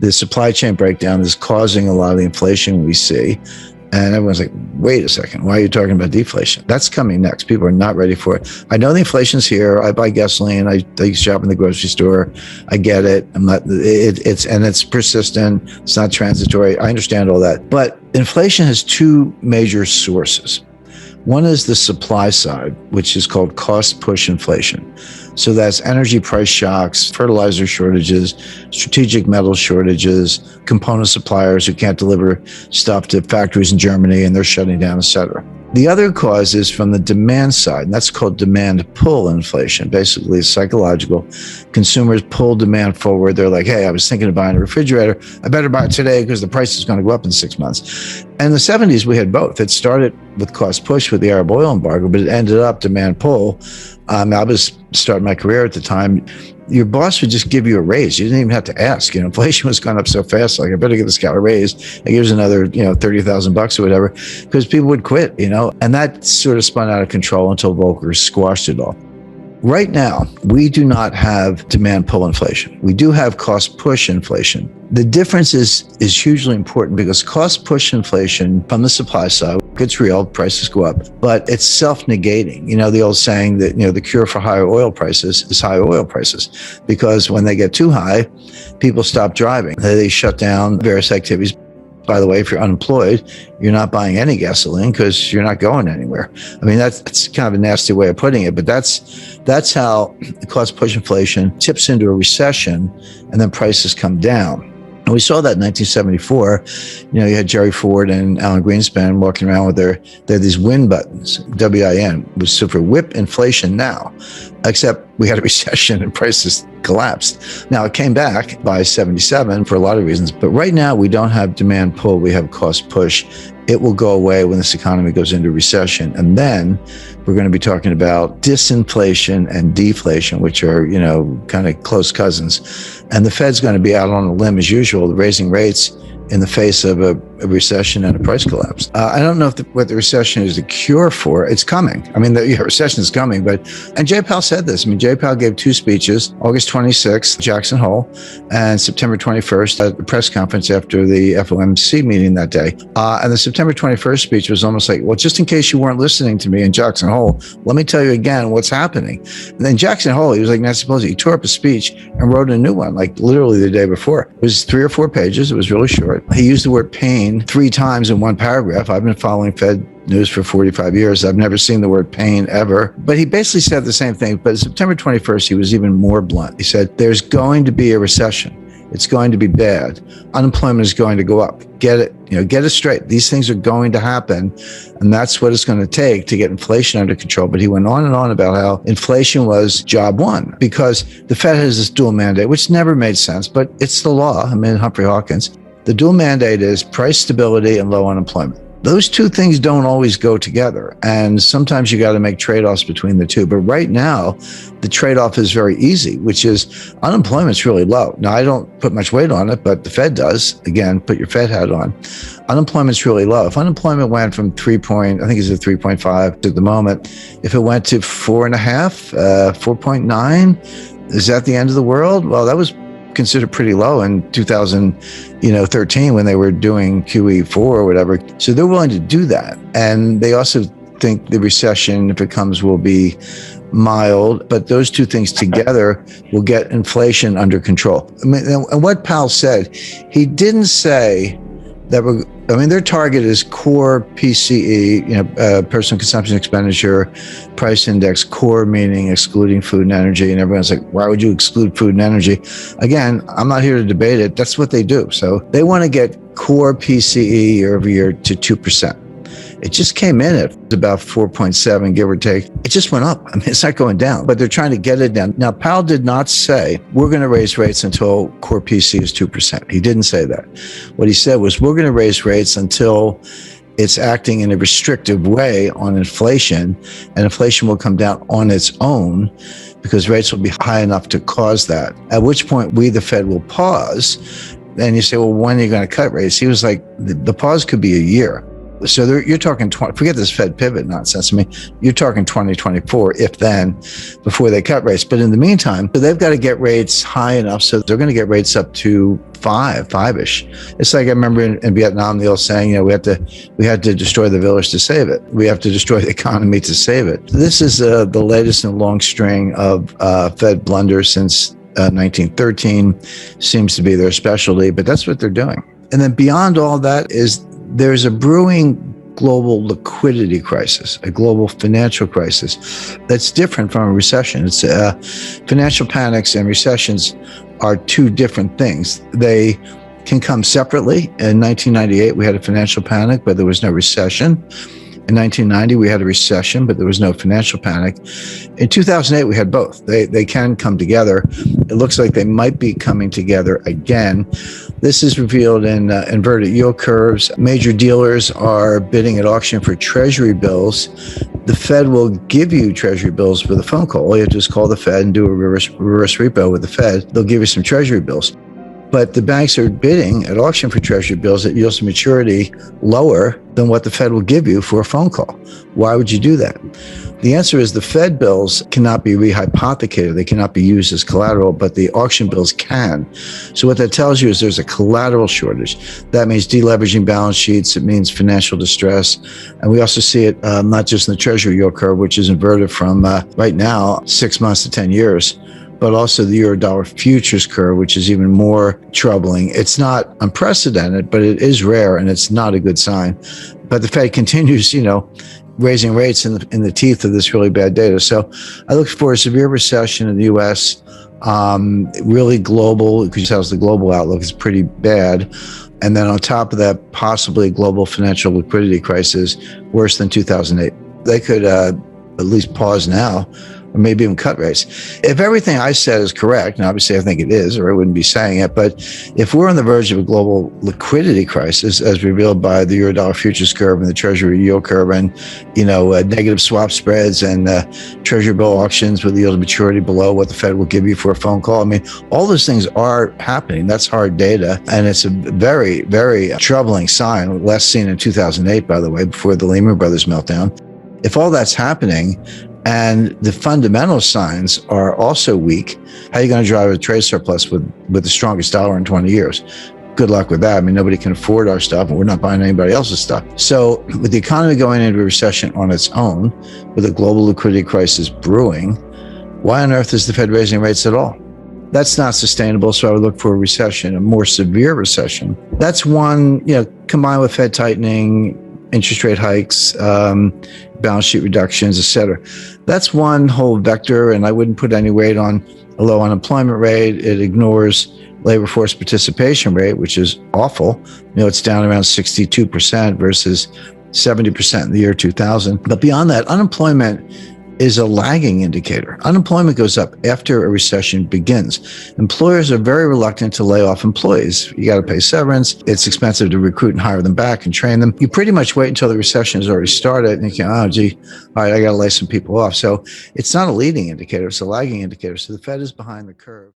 The supply chain breakdown is causing a lot of the inflation we see. And everyone's like, wait a second, why are you talking about deflation? That's coming next. People are not ready for it. I know the inflation's here. I buy gasoline. I shop in the grocery store. I get it. It's persistent. It's not transitory. I understand all that. But inflation has two major sources. One is the supply side, which is called cost push inflation. So that's energy price shocks, fertilizer shortages, strategic metal shortages, component suppliers who can't deliver stuff to factories in Germany and they're shutting down, et cetera. The other cause is from the demand side, and that's called demand pull inflation. Basically, it's psychological. Consumers pull demand forward. They're like, hey, I was thinking of buying a refrigerator. I better buy it today because the price is going to go up in 6 months. And in the 70s, we had both. It started with cost push with the Arab oil embargo, but it ended up demand pull. I was starting my career at the time. Your boss would just give you a raise. You didn't even have to ask. Inflation was going up so fast. Like, I better give this guy a raise. Here's another, $30,000 or whatever, because people would quit, and that sort of spun out of control until Volcker squashed it all. Right now, we do not have demand pull inflation. We do have cost push inflation. The difference is hugely important because cost push inflation from the supply side, it's real, prices go up, but it's self-negating. The old saying that, the cure for higher oil prices is higher oil prices, because when they get too high, people stop driving. They shut down various activities. By the way, if you're unemployed, you're not buying any gasoline because you're not going anywhere. That's kind of a nasty way of putting it, but that's how cost push inflation tips into a recession and then prices come down. And we saw that in 1974. You had Jerry Ford and Alan Greenspan walking around with they had these win buttons, WIN, was so for whip inflation now, except we had a recession and prices collapsed. Now, it came back by 77 for a lot of reasons, but right now we don't have demand pull, we have cost push. It will go away when this economy goes into recession. And then we're going to be talking about disinflation and deflation, which are, kind of close cousins. And the Fed's going to be out on a limb as usual, raising rates in the face of a recession and a price collapse. I don't know what the recession is a cure for. It's coming. The recession is coming, and Jay Powell said this. Jay Powell gave two speeches, August 26th, Jackson Hole, and September 21st at the press conference after the FOMC meeting that day. And the September 21st speech was almost like, well, just in case you weren't listening to me in Jackson Hole, let me tell you again what's happening. And then Jackson Hole, he was like Nancy Pelosi. He tore up a speech and wrote a new one, like literally the day before. It was 3 or 4 pages. It was really short. He used the word pain 3 times in one paragraph. I've been following Fed news for 45 years. I've never seen the word pain ever. But he basically said the same thing. But September 21st, he was even more blunt. He said, there's going to be a recession. It's going to be bad. Unemployment is going to go up. Get it straight. These things are going to happen. And that's what it's going to take to get inflation under control. But he went on and on about how inflation was job one because the Fed has this dual mandate, which never made sense, but it's the law. Humphrey Hawkins. The dual mandate is price stability and low unemployment. Those two things don't always go together. And sometimes you got to make trade-offs between the two. But right now, the trade-off is very easy, which is unemployment's really low. Now, I don't put much weight on it, but the Fed does. Again, put your Fed hat on. Unemployment's really low. If unemployment went from 3.5 at the moment, if it went to 4.5, 4.9, is that the end of the world? Well, that was considered pretty low in 2013 when they were doing QE4 or whatever. So they're willing to do that. And they also think the recession, if it comes, will be mild. But those two things together will get inflation under control. And what Powell said, he didn't say that their target is core PCE, personal consumption expenditure, price index, core meaning excluding food and energy. And everyone's like, why would you exclude food and energy? Again, I'm not here to debate it. That's what they do. So they want to get core PCE year over year to 2%. It just came in at about 4.7, give or take. It just went up. It's not going down, but they're trying to get it down. Now, Powell did not say, we're going to raise rates until core PC is 2%. He didn't say that. What he said was, we're going to raise rates until it's acting in a restrictive way on inflation, and inflation will come down on its own because rates will be high enough to cause that, at which point we, the Fed, will pause. And you say, well, when are you going to cut rates? He was like, the pause could be a year. So you're talking, forget this Fed pivot nonsense. I mean, you're talking 2024, if then, before they cut rates. But in the meantime, they've got to get rates high enough so they're going to get rates up to five-ish. It's like I remember in Vietnam, the old saying, we had to destroy the village to save it. We have to destroy the economy to save it. This is the latest in a long string of Fed blunders since 1913. Seems to be their specialty, but that's what they're doing. And then beyond all that there's a brewing global liquidity crisis, a global financial crisis that's different from a recession. It's financial panics and recessions are two different things. They can come separately. In 1998, we had a financial panic, but there was no recession. In 1990, we had a recession, but there was no financial panic. In 2008, we had both. They can come together. It looks like they might be coming together again. This is revealed in inverted yield curves. Major dealers are bidding at auction for treasury bills. The Fed will give you treasury bills with a phone call. All you have to do is call the Fed and do a reverse repo with the Fed. They'll give you some treasury bills. But the banks are bidding at auction for treasury bills at yields to maturity lower than what the Fed will give you for a phone call. Why would you do that? The answer is the Fed bills cannot be rehypothecated. They cannot be used as collateral, but the auction bills can. So what that tells you is there's a collateral shortage. That means deleveraging balance sheets. It means financial distress. And we also see it not just in the treasury yield curve, which is inverted from right now 6 months to 10 years, but also the Euro-dollar futures curve, which is even more troubling. It's not unprecedented, but it is rare, and it's not a good sign. But the Fed continues, raising rates in the teeth of this really bad data. So I look for a severe recession in the U.S., really global, because it tells the global outlook is pretty bad. And then on top of that, possibly a global financial liquidity crisis worse than 2008. They could at least pause now, or maybe even cut rates. If everything I said is correct, and obviously I think it is, or I wouldn't be saying it, but if we're on the verge of a global liquidity crisis, as revealed by the Euro-dollar futures curve and the treasury yield curve, and negative swap spreads and treasury bill auctions with the yield to maturity below what the Fed will give you for a phone call, I mean, all those things are happening. That's hard data, and it's a very, very troubling sign, last seen in 2008, by the way, before the Lehman Brothers meltdown. If all that's happening, and the fundamental signs are also weak, how are you going to drive a trade surplus with the strongest dollar in 20 years? Good luck with that. I mean, nobody can afford our stuff, and we're not buying anybody else's stuff. So with the economy going into a recession on its own, with a global liquidity crisis brewing, why on earth is the Fed raising rates at all? That's not sustainable, so I would look for a recession, a more severe recession. That's one, combined with Fed tightening, interest rate hikes, balance sheet reductions, et cetera. That's one whole vector, and I wouldn't put any weight on a low unemployment rate. It ignores labor force participation rate, which is awful. It's down around 62% versus 70% in the year 2000. But beyond that, unemployment is a lagging indicator. Unemployment goes up after a recession begins. Employers are very reluctant to lay off employees. You got to pay severance. It's expensive to recruit and hire them back and train them. You pretty much wait until the recession has already started and you can, all right, I got to lay some people off. So it's not a leading indicator. It's a lagging indicator. So the Fed is behind the curve.